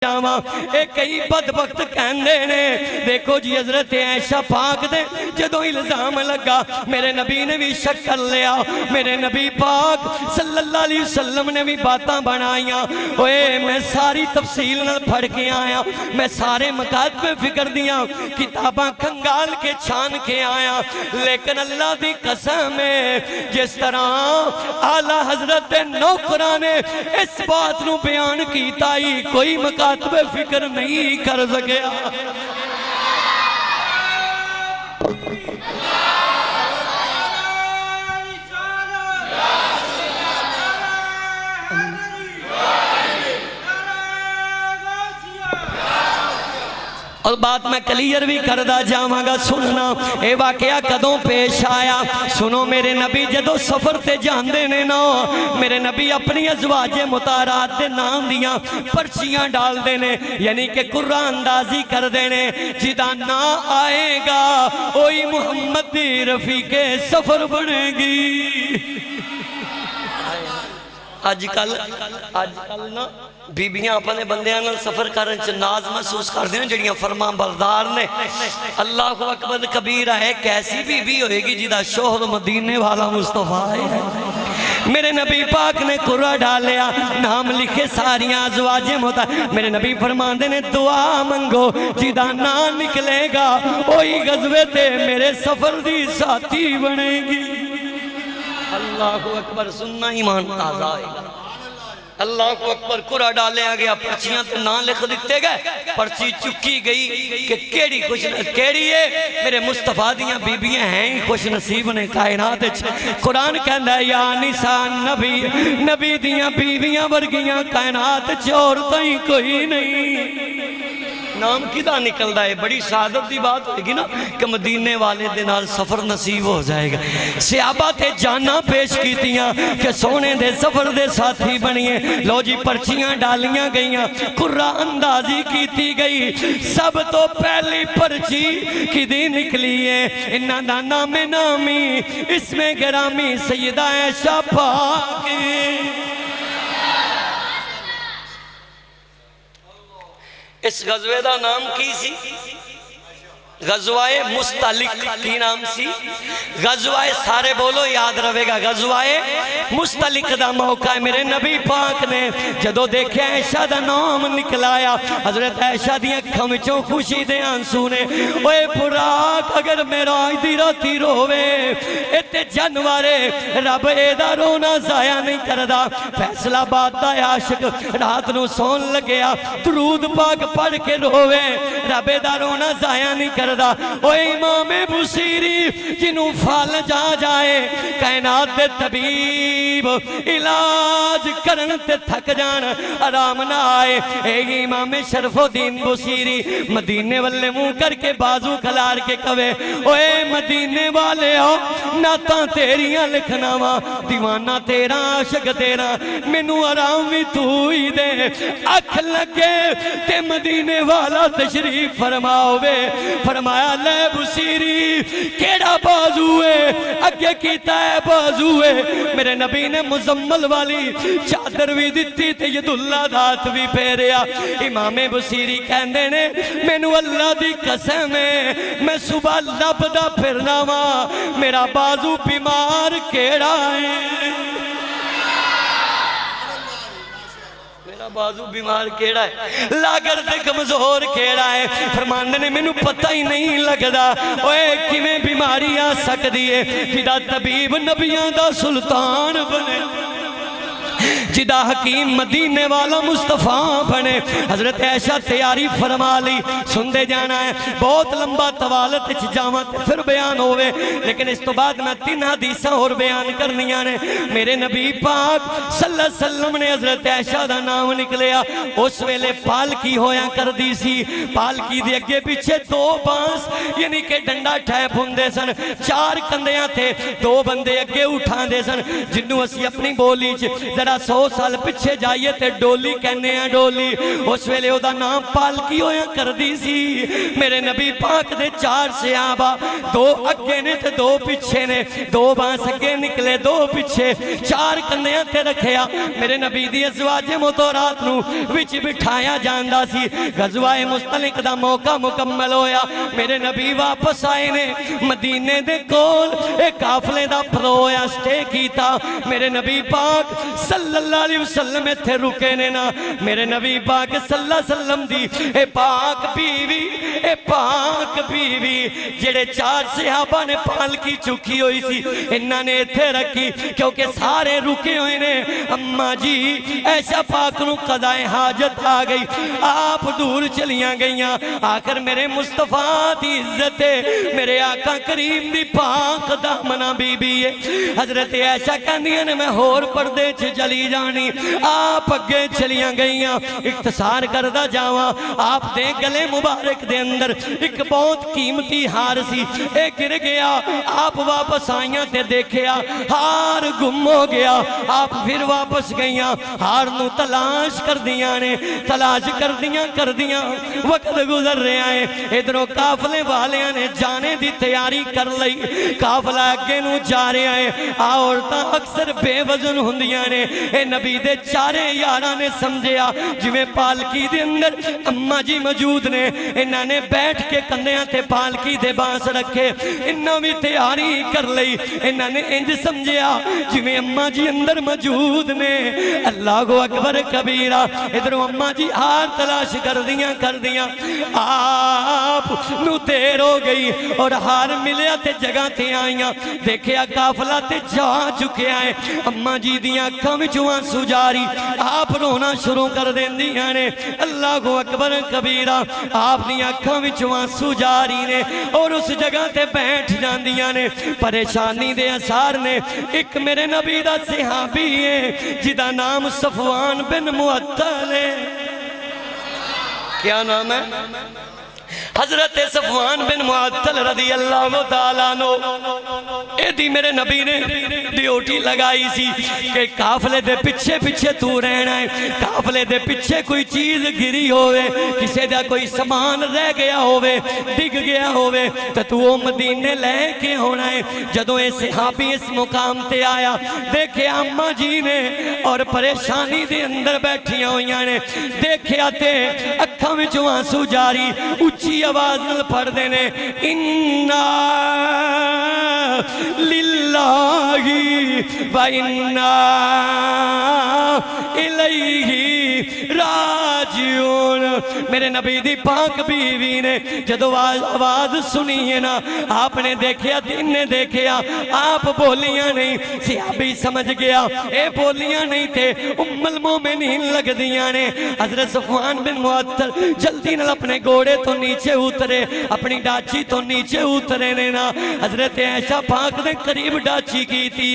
کئی بدبخت کہندے نے دیکھو جی حضرت عائشہ پاک دے جدوں الزام لگا میرے نبی نے بھی شک کر لیا میرے نبی پاک صلی اللہ علیہ وسلم نے بھی باتاں بنائیاں میں ساری تفصیل نہ پڑھ کے آیا میں سارے مکاتب فکر دیاں کتاباں کنگال کے چھان کے آیا لیکن اللہ دی قسم ہے جس طرح اعلیٰ حضرت نوکران نے اس بات نو بیان کیتا ہی کوئی مکاتب فکر نہیں کر سکیا اور بات میں کلیئر بھی کردہ جاواں گا سننا اے واقعہ کدوں پیش آیا سنو میرے نبی جدو سفر تے جان دینے نا میرے نبی اپنی ازواج مطارات دے نام دیاں پرچیاں ڈال دینے یعنی کہ قرآن اندازی کر دینے جدہ نہ آئے گا اوئی محمد دی رفیق سفر بنے گی آج کل نا بیبیاں اپنے بندیاں نال سفر کرن چ ناز محسوس کر دینے جڑیاں فرمان بردار نے اللہ اکبر کبیرہ ہے کیسی بیوی ہوئے گی جدہ شوہر مدینے والا مصطفیٰ ہے میرے نبی پاک نے قرآن ڈالیا نام لکھے ساریاں ازواج مطارات میرے نبی فرمان دینے دعا منگو جدہ نہ نکلے گا وہی غزوے تے میرے سفر دی ساتھی بنے گی اللہ اکبر سننا ایمان تازہ آئے گا اللہ کو اکبر قرآن ڈالیا گیا پرچیاں تو نہ لکھ دیتے گئے پرچی چکی گئی کہ کیڑی ہے میرے مصطفیٰ دیاں بیبیاں ہیں خوش نصیب نے کائنات قرآن کہندہ ہے یا نساء نبی دیاں بیبیاں ورگیاں کائنات چورتیں کوئی نہیں نام کدھا نکل رہا ہے بڑی سعادت دی بات ہوئے گی نا کہ مدینے والے دنال سفر نصیب ہو جائے گا صحابہ تے جانا پیش کیتیاں کہ سونے دے سفر دے ساتھی بنیے لو جی پرچیاں ڈالیاں گئیاں قرآن اندازی کیتی گئی سب تو پہلی پرچی کی دی نکلی ہے انہاں دا نام نامی اسم گرامی سیدہ عائشہ پاک اس غزوے دا نام کی سی غزوہ مستلق کی نام سی غزوہ سارے بولو یاد رہے گا غزوہ مستلق دا موقع ہے میرے نبی پاک نے جدو دیکھے عائشہ دا نام نکلایا حضرت عائشہ دیاں کھمچوں خوشی دے آنسونے اوے پراک اگر میرا آئی راتی روے اتے جنوارے رب ایدہ رونا ضائع نہیں کردہ فیصلہ بات دا عاشق رات نو سون لگیا درود پاک پڑھ کے روے رب ایدہ رونا ضائع نہیں کردہ او امام بصیری جنہوں فال جا جائے کائنات دے طبیب علاج کرن تے تھک جان آرام نہ آئے اے امام شرف الدین بصیری مدینے والے منہ کر کے بازو کھلار کے کوے اوے مدینے والے ہو ناتاں تیریاں لکھنا وا دیوانہ تیرا عاشق تیرا منو آرام بھی تو ہی دے اکھ لگے تے مدینے والا تشریف فرماوے فرمایا لے بصیری کیڑا بازو ہے اگے کیتا ہے بازو ہے میرے نبی نے مزمل والی چادر بھی دیتی تے ید اللہ دات بھی پیریا امام بصیری کہندے نے مینو اللہ دی قسم ہے میں صبح لبدا پھرنا وا میرا بازو بیمار کیڑا ہے بازو بیمار کیڑا ہے لاگر دے کمزور کیڑا ہے فرماندے نے میں نو پتہ ہی نہیں لگدا اوے کیویں بیماری آ سکدی ہے جدا طبیب نبیاں دا سلطان بنے جدہ حکیم مدینے والا مصطفیٰ بنے حضرت عائشہ تیاری فرما لی سندے جانا ہے بہت لمبا طوالت جامعت پھر بیان ہوئے لیکن اس تو بعد میں 3 حدیثاں اور بیان کرنیاں نے میرے نبی پاک صلی اللہ علیہ وسلم نے حضرت عائشہ دا نام نکلیا اس ویلے پالکی ہویا کر دی سی پالکی دی اگے پیچھے 2 بانس یعنی کہ ڈنڈا ٹھیپ ہوندے سن 4 کندیاں تھے 2 بندے اگے اٹھان دے سن جنہوں اسی اپنی بولی ذرا سو سال پچھے جائیے تے ڈولی کہنے ہیں ڈولی اس ویلے او دا نام پالکی ہویا کر دی سی میرے نبی پاک دے 4 صحابہ 2 اگے نے تے 2 پچھے نے 2 بانس اگے نکلے 2 پچھے 4 کندیاں تے رکھیا میرے نبی دی ازواج مطہرات نو وچ بٹھایا جاندا سی غزوہ مستلق دا موقع مکمل ہویا میرے نبی واپس آئے نے مدینے دے کول ایک قافلے دا پرویا سٹے کیتا میرے نبی پاک صلی اللہ علیہ وسلم تھے رکے نے نا میرے نبی پاک صلی اللہ علیہ وسلم دی اے پاک بیوی جڑے 4 صحابہ نے پالکی چکی ہوئی سی انہاں نے تھے رکھی کیونکہ سارے رکے ہوئے نے اماں جی ایسا پاک نو قضائے حاجت آ گئی آپ دور چلیاں گئیاں آخر میرے مصطفیٰ دی عزت ہے میرے آقا کریم دی پاک دامنہ بی بی ہے حضرت ایسا کہندیاں نے میں ہور پردے چھ چلی جانی آپ اگے چلیاں گئیاں اختصار کردہ جاواں آپ دے گلے مبارک دے اندر ایک بہت قیمتی ہار سی ایک گر گیا آپ واپس آئیاں تے دیکھیا ہار گم ہو گیا آپ پھر واپس گئیاں ہار نو تلاش کر دیاں وقت گزر رہے آئے ادھروں قافلے والیاں نے جانے دی تیاری کر لئی قافلہ اگے نو جا رہے آئے عورتاں اکثر بے وزن ہوندیاں نے اے نبی دے 4 یاراں نے سمجھیا جویں پالکی دے اندر اماں جی موجود نے انہاں نے بیٹھ کے کندیاں تے پالکی دے بانس رکھے انہاں بھی تیاری کر لئی انہاں نے انج سمجھیا جویں اماں جی اندر موجود نے اللہ اکبر کبیرہ ادھروں اماں جی ہار تلاش کر دیاں آپ نو دیر ہو گئی اور ہار ملیا تے جگہ تے آئیاں دیکھیا قافلہ تے جا چکے آئے اماں جی دیاں اکھاں وچوں آنسو جاری آپ رونا شروع کر دیندیاں نے اللہ اکبر کبیرہ آپ دیاں اکھاں وچوں آنسو جاری نے اور اس جگہ تے بیٹھ جاندیاں نے پریشانی دے اثار نے ایک میرے نبی دا صحابی ہے جدا نام صفوان بن معطل ہے کیا نام ہے حضرت صفوان بن معطل رضی اللہ تعالیٰ عنہ اے دی میرے نبی نے ڈیوٹی لگائی سی کہ قافلے دے پچھے تو رہنا ہے قافلے دے پچھے کوئی چیز گری ہوئے کسے دا کوئی سامان رہ گیا ہوئے ڈگ گیا ہوئے تو وہ مدینے لے کے ہونا ہے جدوں اے صحابی اس مقام تے آیا دیکھے اماں جی نے اور پریشانی دے اندر بیٹھیاں ہوئیاں نے دیکھے آتے اکھاں میں جو آنسو جاری اچھی آواز نل پڑھ دینے اِنَّا لِلَّهِ وَإِنَّا إِلَيْهِ راجعون میرے نبی دی پاک بیوی نے جدو آواز سنی ہے نا آپ نے دیکھیا دن نے دیکھیا آپ بولیاں نہیں صحابی سمجھ گیا اے بولیاں نہیں تھے ام المومنین لگ دیاں نے حضرت صفوان بن معطل جلدی نل اپنے گوڑے تو نیچے اترے اپنی ڈاچی تو نیچے اترے نے نا حضرت عائشہ پاک نے قریب ڈاچی کی تھی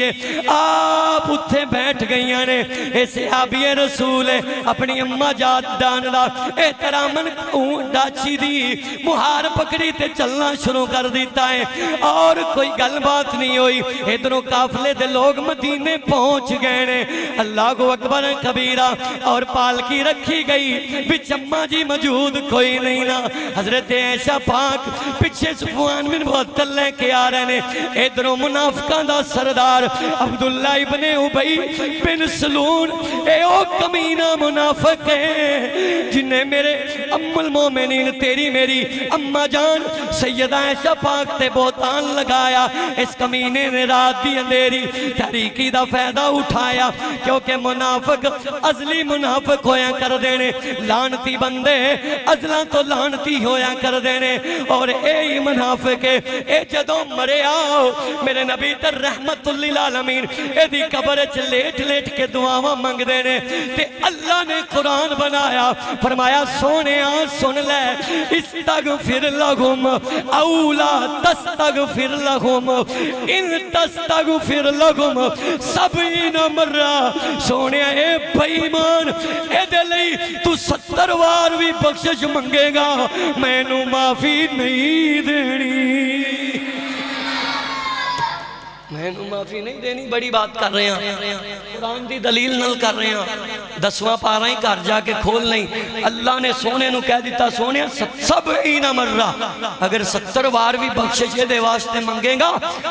آپ اتھے بیٹھ گئیاں نے اے صحابی رسول اپنی اممہ جات داندا احترامن ڈاچی دی مہار پکڑی تے چلنا شروع کر دیتا ہے اور کوئی گل بات نہیں ہوئی ادھروں قافلے دے لوگ مدینے پہنچ گئے نے اللہ اکبر کبیرہ اور پالکی رکھی گئی بچ اماں جی موجود کوئی نہیں نا حضرت عائشہ پاک پیچھے صفوان بن معطل لے کے آ رہے نے ادھروں منافقان دا سردار عبداللہ ابن ابی بن سلول اے او کمینہ منافق ہے جنہیں میرے ام المومنین تیری میری اماں جان سیدہ عائشہ پاک تے بہتان لگایا اس کمینے نے رات دی اندھیری تحریکی دا فائدہ اٹھایا کیونکہ منافق ازلی منافق ہویا کر دینے لانتی بندے ازلاں تو لانتی ہویا کر دینے اور اے ہی منافق ہے اے جدوں مرے آؤ میرے نبی تر رحمت للعالمین اے دی قبر چ لیٹ لیٹ کے دعاواں منگ دینے تے اللہ نے قرآن بنایا فرمایا سونے آن سن لے استغفر لہم اولا تستغفر لہم ان تستغفر لہم 70 مرہ سونے اے بھائیمان اے دلی تو 70 وار بھی بخشش منگے گا میں نو معافی نہیں دینی میں نو معافی نہیں دینی بڑی بات کر رہے ہیں قرآن دی دلیل نل کر رہے ہیں 10واں پارہ ہی کر جا کے کھول نہیں اللہ نے سونے نو کہہ دیتا سونے 70 مرہ اگر 70 بار بھی بخشش دے واسطے منگے گا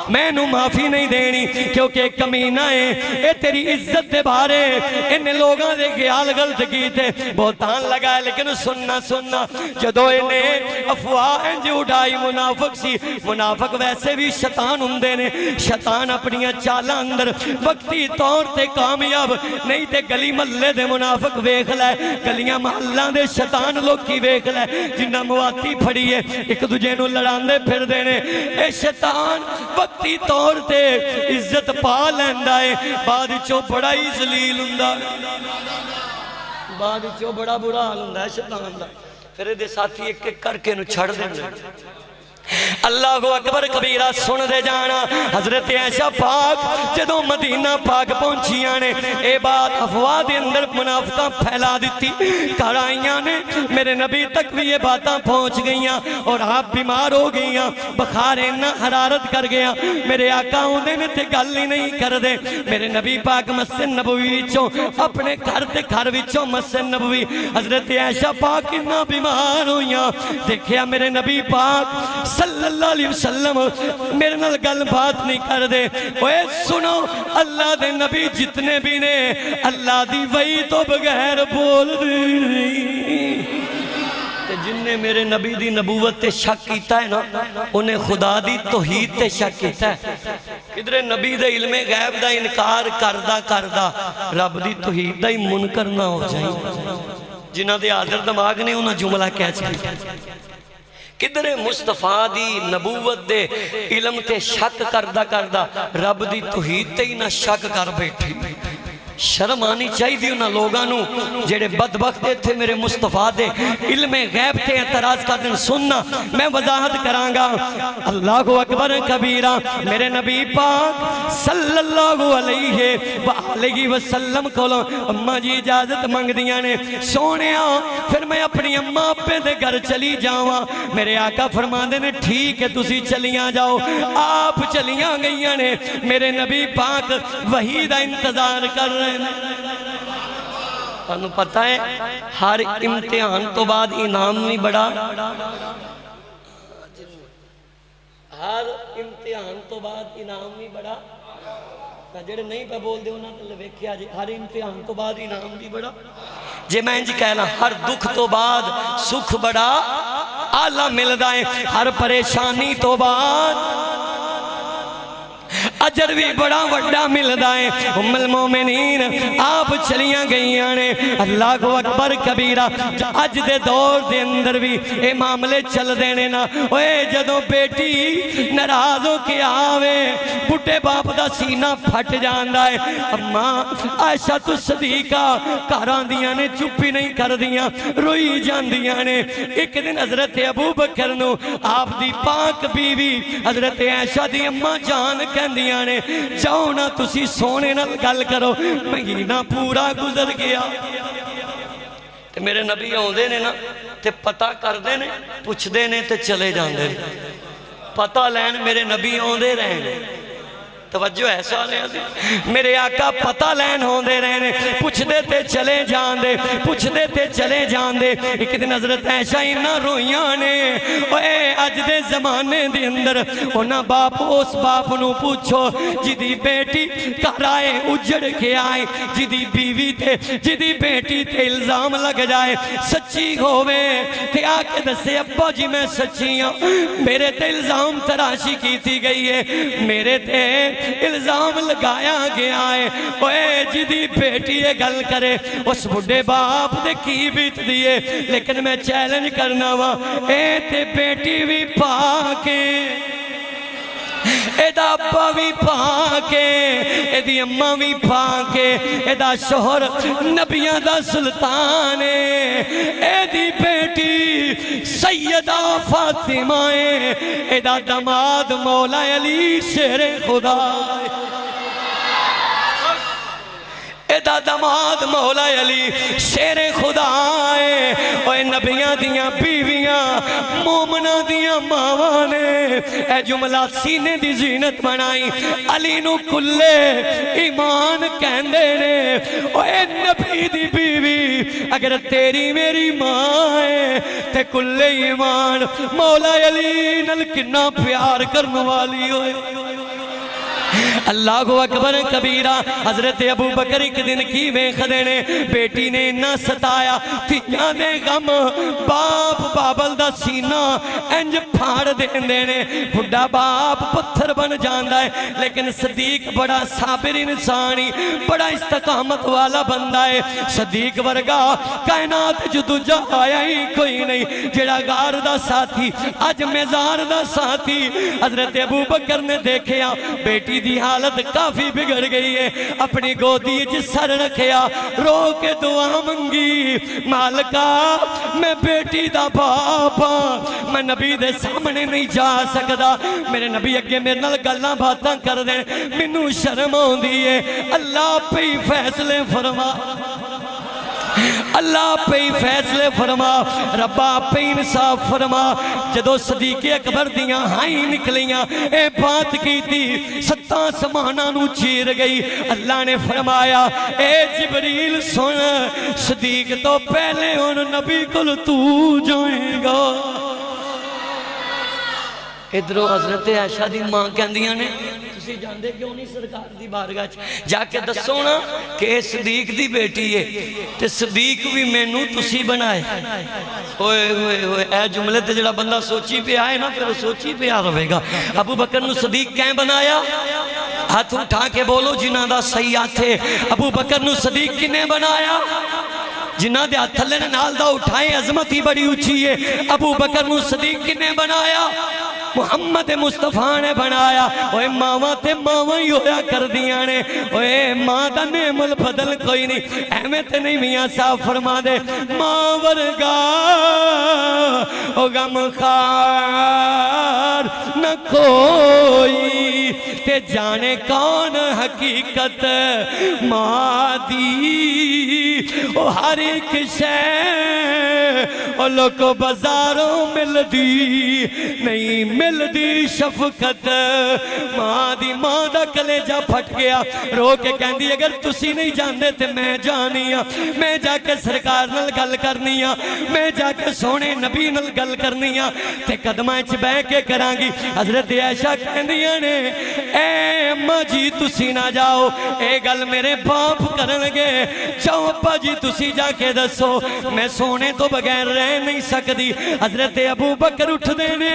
میں نو معافی نہیں دینی کیونکہ کمینہ ہے اے تیری عزت دے بارے انہیں لوگاں دے خیال غلط کی تھے بہتان لگا ہے لیکن سننا جدو انہیں افواہ انج اٹھائی منافق سی منافق ویسے بھی شیطان ہندے نے شیطان اپنی چالا اندر وقتی طور تے کامیاب نہیں تے گلی محلے دے منافق ویکھ لائے گلیاں محلہ دے شیطان لوگ کی ویکھ لائے جنہ مواتی پھڑی ہے ایک دوجے نو لڑان دے پھر دینے اے شیطان وقتی طور تے عزت پا لیندہ ہے بعد چو بڑا ہی ذلیل ہندہ بعد چو بڑا برا حال ہندہ ہے شیطان دا پھر دے ساتھی ایک ایک کر کے نو چھڑ دینے اللہ اکبر کبیرہ سن دے جانا حضرت عائشہ پاک جدو مدینہ پاک پہنچیاں نے اے بات افواہ دے اندر منافقہ پھیلا دیتی کارائیاں نے میرے نبی تک بھی یہ باتاں پہنچ گئیاں اور آپ بیمار ہو گئیاں بخار انہ حرارت کر گیا میرے آقا ہونے میں تے گل ہی نہیں کر دے میرے نبی پاک مسجد نبوی وچوں اپنے گھر تے گھر وچوں مسجد نبوی حضرت عائشہ پاک انہ بیمار ہویاں دیکھیا میرے نبی پاک صلی اللہ علیہ وسلم میرے نال گل بات نہیں کر دے اوے سنو اللہ دے نبی جتنے بھی نے اللہ دی وحی تو بغیر بول دی جن نے میرے نبی دی نبوت تے شک کیتا ہے نا انہیں خدا دی توحید تے شک کیتا ہے کدھر نبی دے علم غیب دا انکار کردہ رب دی توحید دا ہی منکر نہ ہو جائیں جنہ دے آدر دماغ نے انہاں جملہ کہہ چاہیے کدھر مصطفیٰ دی نبوت دے علم تے شک کردہ رب دی توحید تے ہی نہ شک کر بیٹھی شرم آنی چاہی دی انہاں لوگانوں جیڑے بدبخت تھے میرے مصطفیٰ دے علم غیب تے اعتراض کر دیں سننا میں وضاحت کرانگا اللہ اکبر کبیرہ میرے نبی پاک صلی اللہ علیہ وآلہ وسلم کھولو اممہ جی اجازت مانگ دیا نے سونے آؤ پھر میں اپنی اممہ اپنے دے گھر چلی جاؤں میرے آقا فرما دے نے ٹھیک ہے تسی چلیاں جاؤ آپ چلیاں گئیاں نے میرے نبی پاک وحی دا انتظار کر رہے انہوں پتہ ہے ہر امتحان تو بعد انعام نہیں بڑا ہر امتحان تو بعد انعام نہیں بڑا جڑے نہیں پہ بول دے انہوں نے لویکھیا جی ہر امتحان تو بعد انعام نہیں بڑا جے میں انجھ کہنا ہر دکھ تو بعد سکھ بڑا آلہ مل دائیں ہر پریشانی تو بعد اجر بھی بڑا وڈا ملدا ہے ام المومنین آپ چلیاں گئیاں نے اللہ کو اکبر کبیرہ اج دے دور دے اندر بھی اے معاملے چل دینے نا اوے جدوں بیٹی ناراض ہو کے آوے بڈھے باپ دا سینہ پھٹ جاندا ہے اماں عائشہ تو صدیقہ کاراں دیاں نے چپی نہیں کر دیاں روئی جاندیاں نے ایک دن حضرت ابو بکر نو آپ دی پاک بیوی حضرت عائشہ دی اماں جان کہندیاں نے جاؤ نا تسی سونے نال گل کرو مہینہ پورا گزر گیا تے میرے نبی آؤندے نے نا تے پتہ کر دے نے پوچھ دے نے تے چلے جان دے پتہ لین میرے نبی آؤندے رہنے توجہ ہے سارے عزیز میرے آقا پتہ لین ہوندے رہنے پوچھ دیتے چلے جان دے پوچھ دیتے چلے جان دے ایک دن حضرت عائشہ انہ رویاں نے اے اج دے زمانے دے اندر انہ باپ اس باپ نو پوچھو جدی بیٹی کرائے اجڑ کے آئے جدی بیوی تے جدی بیٹی تے الزام لگ جائے سچی ہوئے تے آکے دسے ابا جی میں سچی ہوں میرے تے الزام تراشی کی تھی گئی ہے میرے تے الزام لگایا گیا ہے اوے جدی بیٹی یہ گل کرے اس بڑھے باپ دے کی بیت دیئے لیکن میں چیلنج کرنا وا اے تے بیٹی بھی پاکے ایدہ ابا بھی پاکے ایدی اممہ بھی پاکے ایدہ شوہر نبیاں دا سلطانے ایدی بیٹی سیدہ فاطمہ ایدہ دماد مولا علی شیر خدا ایدہ دماد مولا علی شیر خدا ہے اوہ نبیاں دیاں بیویاں مومنہ دیاں ماوانے اے جملہ سینے دی زینت بنائی علی نو کلے ایمان کہندے نے اوہ نبی دی بیوی اگر تیری میری ماں ہے تے کلے ایمان مولا علی نل کنا پیار کرنے والی ہوئے اللہ اکبر کبیرہ حضرت ابو بکر ایک دن کی ویخ دینے بیٹی نے نہ ستایا تیاں دے غم باپ بابل دا سینہ انج پھاڑ دینے بڑا باپ پتھر بن جاندہ ہے لیکن صدیق بڑا صابر انسانی بڑا استقامت والا بندہ ہے صدیق ورگا کائنات جو دوجہ آیا ہی کوئی نہیں جڑا غار دا ساتھی آج میزار دا ساتھی حضرت ابو بکر نے دیکھیا بیٹی دی حالت کافی بگڑ گئی ہے اپنی گودی جس سر رکھیا رو کے دعا منگی مالکا میں بیٹی دا باپا میں نبی دے سامنے نہیں جا سکتا میرے نبی اگے میرے نال گلاں باتاں کر دیں منو شرم ہوندی ہے اللہ پہ ہی فیصلے فرما اللہ پہ ہی فیصلے فرما ربا پہ ہی انصاف فرما جدو صدیق اکبر دیاں ہائیں نکلیاں اے بات کی تھی ستاں سمانہ نو چیر گئی اللہ نے فرمایا اے جبریل سن صدیق تو پہلے ان نبی کل تو جائیں گا ادھرو حضرت عائشہ دی ماں کہندیاں نے تسی جاندے کیوں نہیں سرکار دی بارگاہ جا کے دسو نا کہ صدیق دی بیٹی ہے تے صدیق بھی مینوں تسی بنائے ہوئے ہوئے ہوئے اے جملے تے جڑا بندہ سوچی پہ آئے نا پھر سوچی پہ آ رہے گا ابو بکر نو صدیق کہیں بنایا ہاتھ اٹھا کے بولو جنہ دا سیاہ تھے ابو بکر نو صدیق کنے بنایا جنہ دے ہاتھ تھلے نے نال دا اٹھائے عظمت ہی بڑی اچھی ہے ابو بکر نو صدیق کنے بنایا محمد مصطفیٰ نے بنایا اوہ ماما تے ماما ہی ہویا کر دیا نے اوہ ماں دا نعم البدل کوئی نہیں احمد نہیں میاں صاحب فرما دے ماں ورگا او غم خار نہ کوئی تے جانے کون حقیقت ماں دی او ہر ایک شے او لوگو بازاروں مل دی نہیں مل دی شفقت ماں دی ماں دا کلیجہ پھٹ گیا رو کے کہندی اگر تسی نہیں جاندے تے میں جانیا میں جا کے سرکار نل گل کرنیا میں جا کے سونے نبی نل گل کرنیا تے قدمہ اچھ بے کے کرانگی حضرت عائشہ کہندیاں نے اے اماں جی تسی نہ جاؤ اے گل میرے باپ کرنگے چاہو ابا جی تسی جا کے دسو میں سونے تو بغیر رہ نہیں سکتی حضرت ابو بکر اٹھ دینے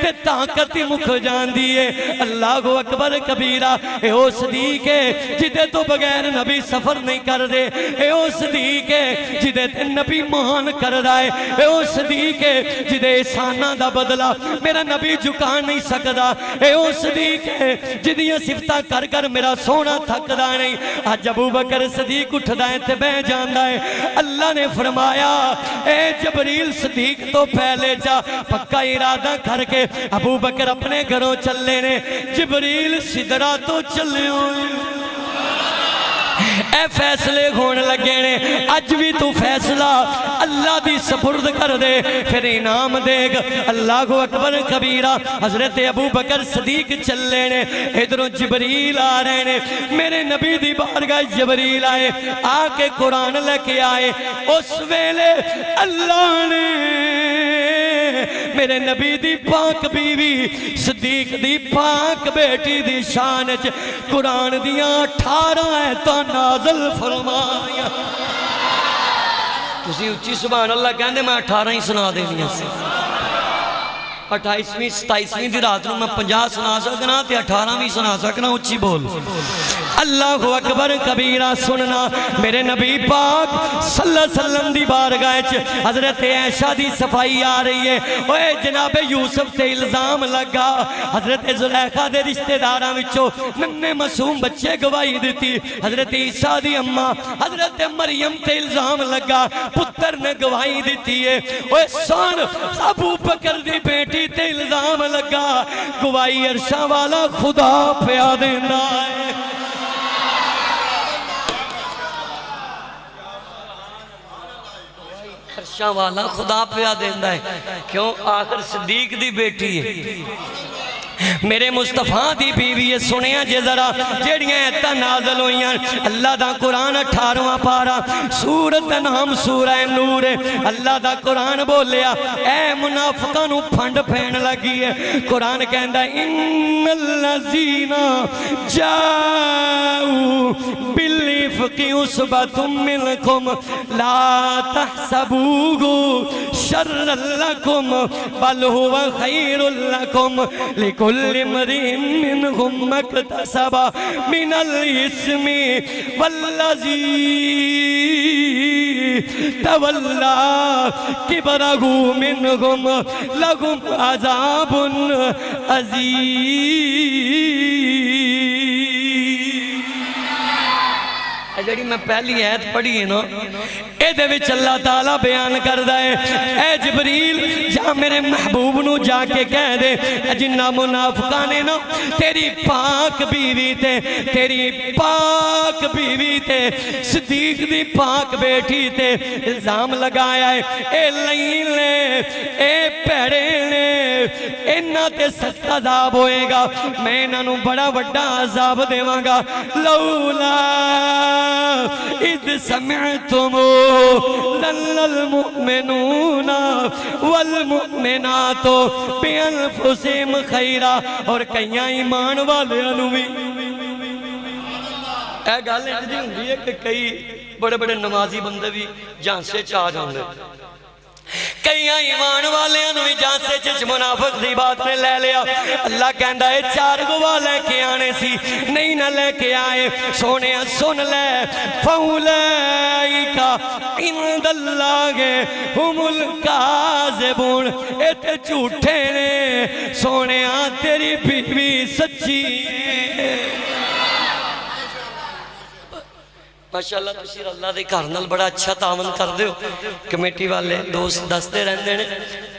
تے طاقت ہی مکھ جان دیئے اللہ اکبر کبیرہ اے او صدیق ہے جدے تو بغیر نبی سفر نہیں کر دے اے او صدیق ہے جدے تے نبی مہان کر دائے اے او صدیق ہے جدے احسانہ دا بدلا میرا نبی جھکا نہیں سکدا اے او صدیق ہے جدیاں صفتہ کر کر میرا سونا تھک دا نہیں آج ابو بکر صدیق اٹھ دائے تے بہ جان دائے اللہ نے فرمایا اے جبریل صدیق تو پہلے جا پکا ارادہ کر کے ابو بکر اپنے گھروں چل لینے جبریل صدرہ تو چلے ہوئے اے فیصلے گھون لگے نے اج بھی تو فیصلہ اللہ دی سپرد کر دے پھر انعام دے گا اللہ اکبر کبیرہ حضرت ابو بکر صدیق چل لینے ادھروں جبریل آ رہے نے میرے نبی دی بارگاہ جبریل آئے آ کے قرآن لے کے آئے اس ویلے اللہ نے میرے نبی دی پاک بیوی صدیق دی پاک بیٹی دی شان قرآن دیاں 18 آیتاں نازل فرمایا تسی اچھی سبحان اللہ کہندے میں 18 ہی سنا دینی سے 28ویں 27ویں دی رات نو میں 50 سنا سکنا تے 18ویں سنا سکنا اچھی بول اللہ اکبر کبیرہ سننا میرے نبی پاک صلی اللہ علیہ وسلم دی بارگاہ حضرت عائشہ دی صفائی آ رہی ہے اوے جناب یوسف تے الزام لگا حضرت زلیخا دے رشتہ داراں وچوں ننے معصوم بچے گواہی دیتی حضرت عیسیٰ دی اماں حضرت مریم تے الزام لگا پتر نے گواہی دیتی ہے اوے سن ابو بکر دی بیٹی تے الزام لگا گواہی عرشہ والا خدا پیا دینا ہے عرشاں والا خدا پیا دیندا ہے کیوں آخر صدیق دی بیٹی ہے میرے مصطفیٰ دی بیوی ہے سنیا جے ذرا جیڑیاں ایتاں نازل ہوئیاں اللہ دا قرآن 18واں پارا سورت نام سورہ نور ہے اللہ دا قرآن بولیا اے منافقاں نو پھنڈ پھین لگی ہے قرآن کہندا ان الذین جاؤ بالافق عصبۃ منکم لا تحسبوه شرا لکم بل هو خیر لکم لكل امرئ منهم ما اكتسب من الإثم والذي تولى كبره منهم لهم عذاب عظيم جڑی میں پہلی آیت پڑھی ہے نا اے دے وچ اللہ تعالیٰ بیان کردہ ہے اے جبریل جا میرے محبوب نو جا کے کہہ دے جنہ منافقانے نا تیری پاک بیوی تے تیری پاک بیوی تے صدیق دی پاک بیٹی تے الزام لگایا ہے اے لئین لے اے پیڑے لے انہ تے سخت عذاب ہوئے گا میں انہوں بڑا بڑا عذاب دیواں گا لولا اذ سمعتمو ظن المؤمنون والمؤمنات بانفسهم خیرا اور کئیاں ایمان والے انوی اے گل انجی ہوندی ہے کہ کئی بڑے بڑے نمازی بندے بھی جان سے چاہ جاندے کئی ایمان والے انوی جان سے چچ منافق دی بات نے لے لیا اللہ کہندہ ہے 4 گواہ لے کے آنے سی نہیں نہ لے کے آئے سونے سن لے فَأُولَئِكَ عِنْدَ اللَّهِ هُمُ الْكَاذِبُونَ اتے جھوٹے نے سونے تیری بیوی سچی ہے ماشاءاللہ تشیر اللہ دے کارنال بڑا اچھا تعاون کر دے ہو کمیٹی والے دوست دستے رہندے نے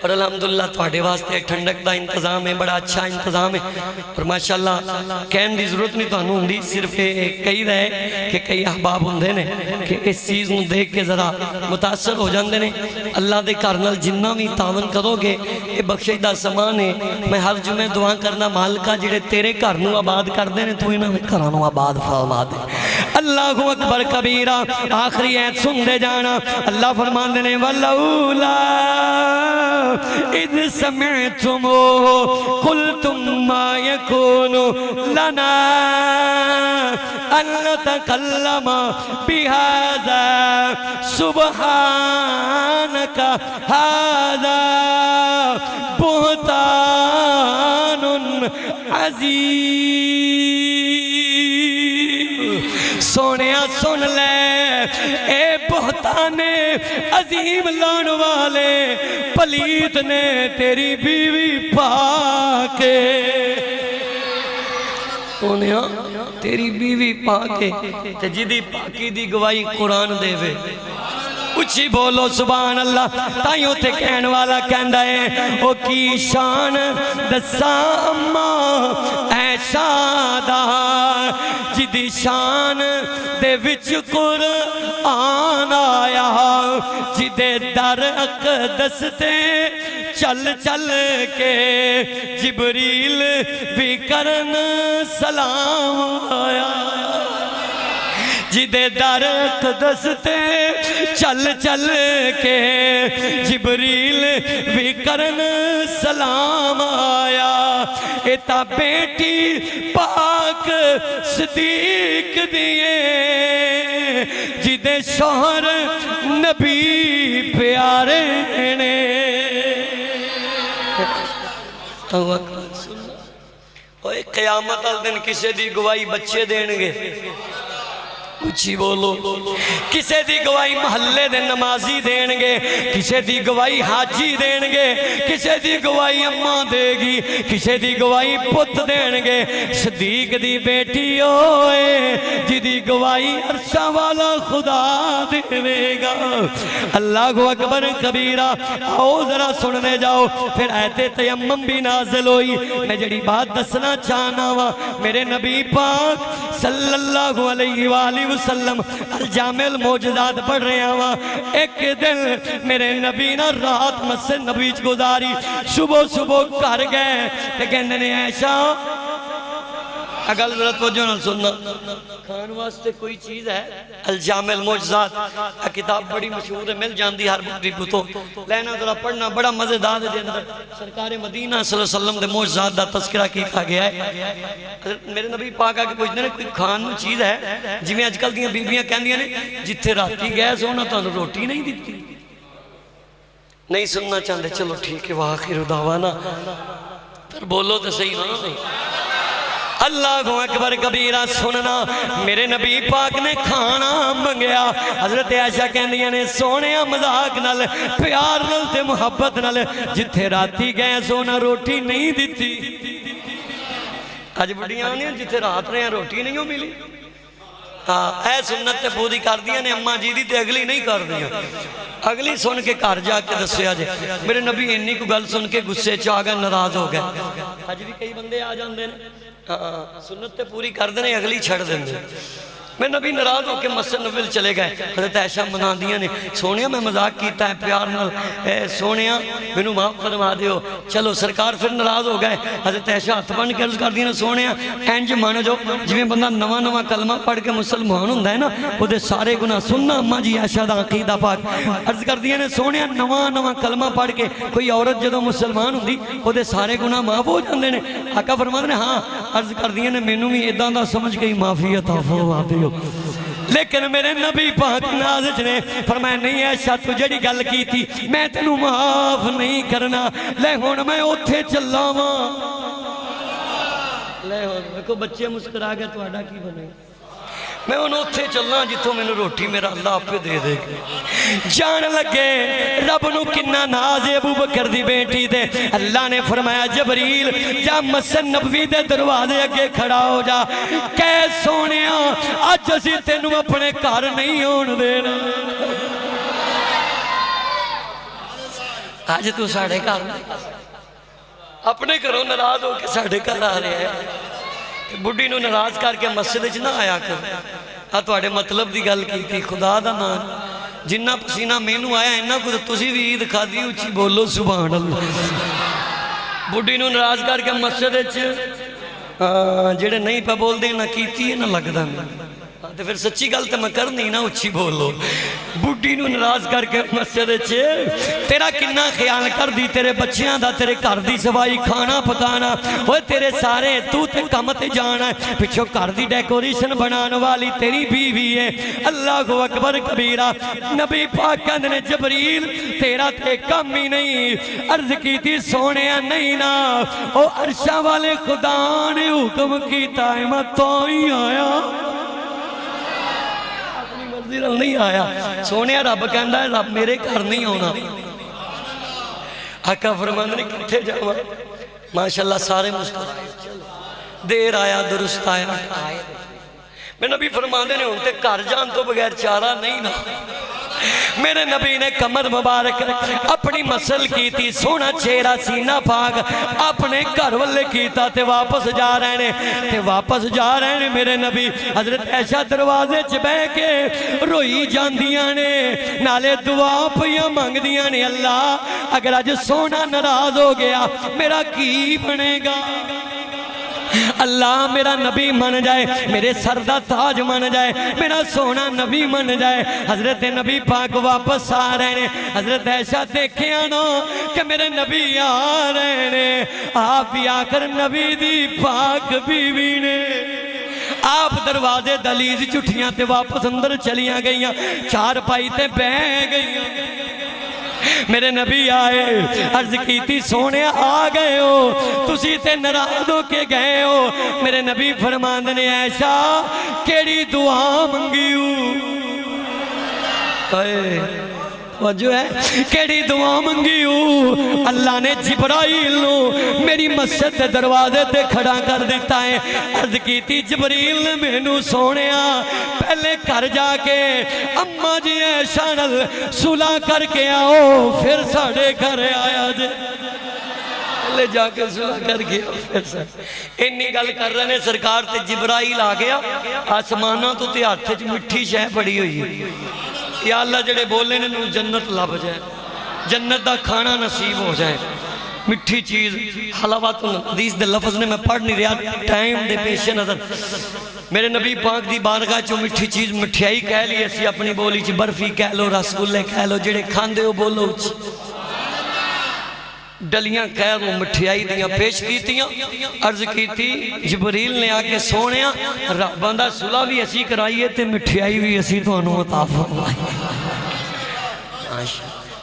اور الحمدللہ تھوڑے واسطے ٹھنڈک دا انتظام ہے بڑا اچھا انتظام ہے اور ماشاءاللہ کہن دی ضرورت نہیں تو انہوں ہوندی صرف کئی رہے کہ کئی احباب ہوندے نے کہ اس چیز نو دیکھ کے ذرا متاثر ہو جاندے نے اللہ دے کارنال جنہ بھی تعاون کرو گے یہ بخشش دا سامان ہے میں ہر جمعہ دعا کرنا مالکہ جڑے تیرے گھر نو آباد کر دے نے تو انہاں میں گھراں نو آباد فرما دے اللہ اکبر کبیرہ آخری ایت سن دے جانا اللہ فرمان دینے وَلَوْلَا اِذْ سَمِعْتُمُوهُ قُلْتُمْ مَا يَكُونُ لَنَا أَن نَتَكَلَّمَ بِهَذَا سُبْحَانَكَ هَذَا بُهْتَانٌ عَظِيمٌ سونیا سن لے اے بہتان عظیم لان والے پلیت نے تیری بیوی پاکے سونیا تیری بیوی پاکے تے جدی پاکی دی گواہی قرآن دے وے اچھی بولو سبحان اللہ تائیوں تے کہن والا کہندہ ہے او کی شان دساں اماں اے شادہ جدی شان دے وچ قرآن آیا جدے در اقدس تے چل چل کے جبریل بھی کرن سلام آیا جدے در اقدس تے چل چل کے جبریل بھی کرن سلام آیا ایتا بیٹی پاک صدیق دیئے جدے شوہر نبی پیارے نے قیامت دن کسے دی گواہی بچے دینگے اچھی بولو کسے دی گواہی محلے دے نمازی دینگے کسے دی گواہی حاجی دینگے کسے دی گواہی اماں دے گی کسے دی گواہی پت دینگے صدیق دی بیٹی ہوئے جی دی گواہی عرشہ والا خدا دے گا اللہ اکبر کبیرہ آؤ ذرا سننے جاؤ پھر آیت تیمم بھی نازل ہوئی میں جڑی بات دسنا چاہنا ہوا میرے نبی پاک صلی اللہ علیہ وآلہ وسلم الجامع الموجزات پڑھ رہے ہیں۔ ایک دن میرے نبی نہ رات مسجد نبی گزاری، صبح کر گئے تے کہندے نے عائشہ اگل ضرورت وجہ نہ سننا کھان واسطے کوئی چیز ہے؟ الجامع الموجزات کتاب بڑی مشہور ہے، مل جاندی ہر بکری بتوں لینا ذرا پڑھنا بڑا مزیدار ہے۔ اندر سرکار مدینہ صلی اللہ علیہ وسلم دے موجزات دا تذکرہ کیتا گیا ہے۔ میرے نبی پاک آکے پوچھتے ہیں کوئی کھان میں چیز ہے جی میں آج کل دیاں بیبیاں کہندیاں نے جتھے راتی گئے سونا تو روٹی نہیں دیتی؟ نہیں سننا چاہتے؟ چلو ٹھیک ہے، وآخر دعوانا پھر بولو تو صحیح نہ اللہ اکبر کبیرہ سننا۔ میرے نبی پاک نے کھانا منگیا، حضرت عائشہ کہندیاں نے سونیا مذاق نال پیار نال تے محبت نال جتھے راتی گئے سونا روٹی نہیں دیتی۔ آج بڑیاں نہیں جتھے رات رہے ہیں روٹی نہیں ہو ملی، اے سنت تے پوری کر دیا نے اماں جی دی تے اگلی نہیں کر دیا، اگلی سن کے گھر جا کے دسیا جے میرے نبی انی کو گل سن کے غصے چ گئے، ناراض ہو گئے۔ آج بھی کئی بندے آ جاندے نے سنت تے پوری کر دینے اگلی چھڑ دینے۔ میں نبی ناراض ہو کے مسجد نبوی چلے گئے، حضرت عائشہ منا دیاں نے سونیا میں مذاق کیتا ہے پیار نال، اے سونیا مینوں معاف فرما دیو۔ چلو سرکار پھر ناراض ہو گئے، حضرت عائشہ ہاتھ بن کے عرض کر دیاں نے سونیا انج مان جو جویں بندہ نواں کلمہ پڑھ کے مسلمان ہوندا ہے نا او دے سارے گناہ سننا اماں جی عائشہ دا عقیدہ پاک عرض کر دیاں نے سونیا نواں کلمہ پڑھ کے کوئی عورت جدوں مسلمان ہوندی او دے سارے گناہ معاف ہو جاندے نے؟ آقا فرماندے نے ہاں۔ عرض کر دیاں نے مینوں بھی اداں دا سمجھ کے معافی عطا فرما دیو۔ لیکن میرے نبی پاک نازج نے فرمایا نہیں عائشہ تو جڑی گل کی تھی میں تینوں معاف نہیں کرنا، لے ہن میں اوتھے چلاواں۔ لے ہن دیکھو بچے مسکرا گئے تہاڈا کی بنے؟ میں انہوں اتھے چلنا جتوں میں نے روٹی میرا اللہ آپ پہ دے دے گے۔ جان لگے رب نو کنہ ناز ابو بکر دی بیٹی دے، اللہ نے فرمایا جبریل جا مسجد نبوی دے دروازے اگے کھڑا ہو جا، کہہ سونیا آج اسی تینوں اپنے گھر نہیں ہون دینا۔ آج تو ساڑھے گھر اپنے گھروں ناراض ہو کے ساڑھے گھر آ رہے ہیں، بڑھی نو ناراض کر کے مسجد وچ نہ آیا کر۔ تواڈے مطلب دی گل کی خدا دا نام جنہ پسینہ مینوں آیا انہاں کو تسی بھی عید کھادی اچھی بولو سبحان اللہ۔ بڑھی نو ناراض کر کے مسجد وچ جڑے نہیں پہ بول دے نہ کیتی ہے نہ لگدا تے پھر سچی گل تے میں کرنی نا اچھی بولو۔ بڑھی نو ناراض کر کے مسجد وچ تیرا کنا خیال کر دی تیرے بچیاں دا، تیرے گھر دی صفائی کھانا پکانا، اوے تیرے سارے تو تے کم تے جانا ہے، پچھو گھر دی ڈیکوریشن بنان والی تیری بیوی ہے۔ اللہ اکبر کبیرہ۔ نبی پاک کہندے نے جبریل تیرا تے کم ہی نہیں۔ عرض کی تھی سونیا نہیں نا او عرشاں والے خدا نے حکم کیتا ہے میں تو ہی آیا، نہیں آیا۔ سونیا رب کہندا ہے رب میرے گھر نہیں ہونا۔ آقا فرماندے نے کتھے جاواں؟ ماشاءاللہ سارے مسکرائے، دیر آیا درست آیا۔ میں نبی فرماندے نے ہن تے گھر جان تو بغیر چارہ نہیں نا۔ میرے نبی نے کمر مبارک اپنی مسل کی تھی، سونا چہرہ سینہ پاک اپنے گھر والے کیتا تے واپس جا رہے نے میرے نبی۔ حضرت عائشہ دروازے چ بہ کے روئی جاندیاں نے، نالے دعا پیا مانگ دیاں نے اللہ اگر اج سونا ناراض ہو گیا میرا کی بنے گا؟ اللہ میرا نبی من جائے، میرے سر دا تاج من جائے، میرا سونا نبی من جائے۔ حضرت نبی پاک واپس آ رہے ہیں، حضرت عائشہ دیکھے آنا کہ میرے نبی آ رہے ہیں۔ آپ بھی آ کر نبی دی پاک بیوی نے آپ دروازے دلیز چٹھیاں تے واپس اندر چلیاں گئیاں، چار پائی تے بہ گئیاں۔ میرے نبی آئے، عرض کی تھی سونے آ گئے ہو تسی تے ناراض ہو کے گئے ہو۔ میرے نبی فرماندے نے عائشہ کیڑی دعا منگی ہو؟ وجہ ہے کیڑی دعا منگی ہو؟ اللہ نے جبرائیل نو میری مسجد دے دروازے تے کھڑا کر دیتا ہے۔ عرض کی تھی جبریل نے مینوں سونیا پہلے گھر جا کے اماں جی عائشہ نال صلح کر کے آؤ پھر ساڑے گھر آیا جے۔ لے جا کے صلح کر گیا اینی گل کر رہے ہیں سرکار تے جبرائیل آ گیا آسمانہ تو تے ہاتھ وچ مٹھی شے پڑی ہوئی ہے یا اللہ جڑے بولے نے جنت لب جائے جنت دا کھانا نصیب ہو جائے مٹھی چیز حلاوت الحدیث دے لفظ نے میں پڑھ نہیں رہا ٹائم دے پیش نظر میرے نبی پاک دی بارگاہ چو مٹھی چیز مٹھیائی کہہ لی اسی اپنی بولی چی برفی کہہ لو رسگلے کہہ لو جڑے کھاندے ہو بولو چی ڈلیاں کہہ لو مٹھیائی دیاں پیش کیتیاں عرض کیتی جبریل نے آکے سونیاں بندہ صلح بھی اسی کرائیے تے مٹھیائی بھی اسی تو انہوں عطا فرمائی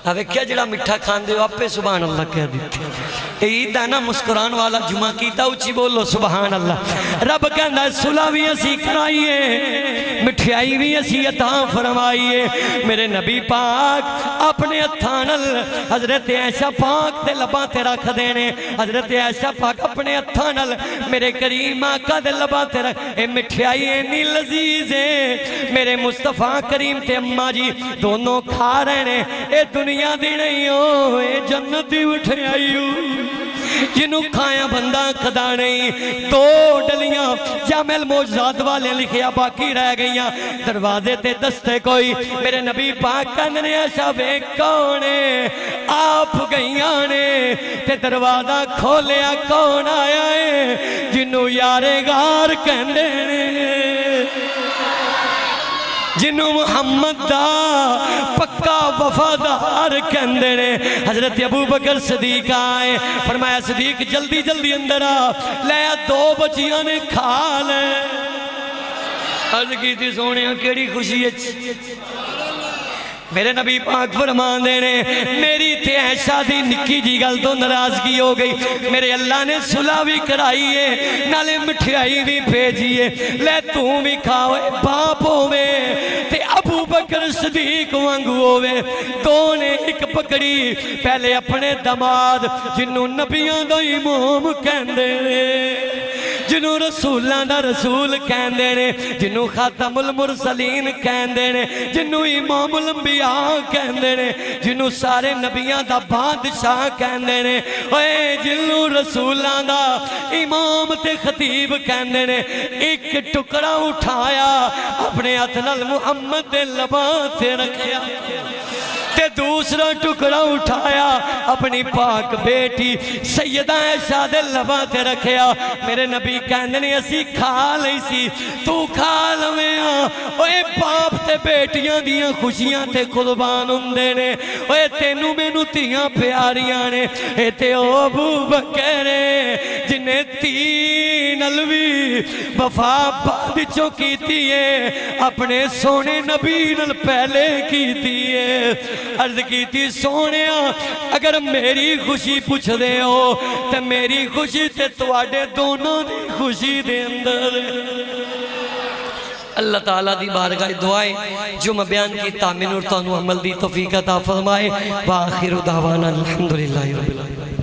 اب کیا جڑا مٹھا کھاندے ہو آپ پہ سبحان اللہ کہہ دیتے عید ہے نا مسکران والا جمعہ کیتا اچھی بولو سبحان اللہ رب کہندہ صلح بھی اسی کرائیے مٹھائی بھی اسی عطا فرمائیے میرے نبی پاک اپنے اتھانل حضرت عائشہ پاک تے لباں تے رکھ دینے حضرت عائشہ پاک اپنے اتھانل میرے کریم آقا دے لباں تے رکھ اے مٹھائی اینی لذیذ ہے میرے مصطفیٰ کریم تے اممہ جی دونوں کھا رہے اے دنیا دی نہیں ہو اے جنت دی اٹھے آئی ہو جنہوں کھایا بندہ کھدا نہیں دو ڈلیاں جامع الموجزات والے لکھیا باقی رہ گئیاں دروازے تے دستے کوئی میرے نبی پاک کندنے ایسا بے کونے آپ گئیاں نے تے دروازہ کھولیا کون آیا ہے جنہوں یارے غار کہندے نے جنہوں محمد دا پکا وفادار کہندے نے حضرت ابو بکر صدیق آئے فرمایا صدیق جلدی جلدی اندر آ لیا دو بچیاں نے کھا لے عرض کی تھی سونیاں کیڑی خوشی ہے میرے نبی پاک فرمان دینے میری تے عائشہ دی نکی جی گل تو ناراضگی ہو گئی میرے اللہ نے صلح بھی کرائیے نالے مٹھائی بھی بھیجیے لے تو بھی کھاوے باپ ہوئے تے ابو بکر صدیق وانگو ہوئے دو نے ایک پکڑی پہلے اپنے دماد جنہوں نبیاں دا امام کہندے جنہوں رسولان دا رسول کہندے نے جنہوں خاتم المرسلین کہندے نے جنہوں امام الانبیاء کہندے نے جنہوں سارے نبیاں دا بادشاہ کہندے نے جنہوں رسولان دا امام تے خطیب کہندے نے ایک ٹکڑا اٹھایا اپنے اتنال محمد دے لباں تے رکھیا تے دوسرا ٹکڑا اٹھایا اپنی پاک بیٹی سیدہ عائشہ دے لباں تے رکھیا میرے نبی کہندے اسی کھا لئی سی تو کھا لویاں اوے باپ تے بیٹیاں دیاں خوشیاں تے قربان ہوندے نے اوے تینوں مینوں تیاں پیاریاں نے اے تے او ابو بکر جنہیں تین الوی وفا بعد چوں کیتی ہے اپنے سونے نبی نل پہلے کیتی ہے عرض کیتی سونیا اگر میری خوشی پوچھ دے ہو تو میری خوشی تے تواڈے دونوں دی خوشی دے اندر اللہ تعالیٰ دی بارگاہ دعائیں جو میں بیان کی تامین اور تانو عمل دی توفیق عطا فرمائے وآخر دعوانا الحمدللہ رب العالمین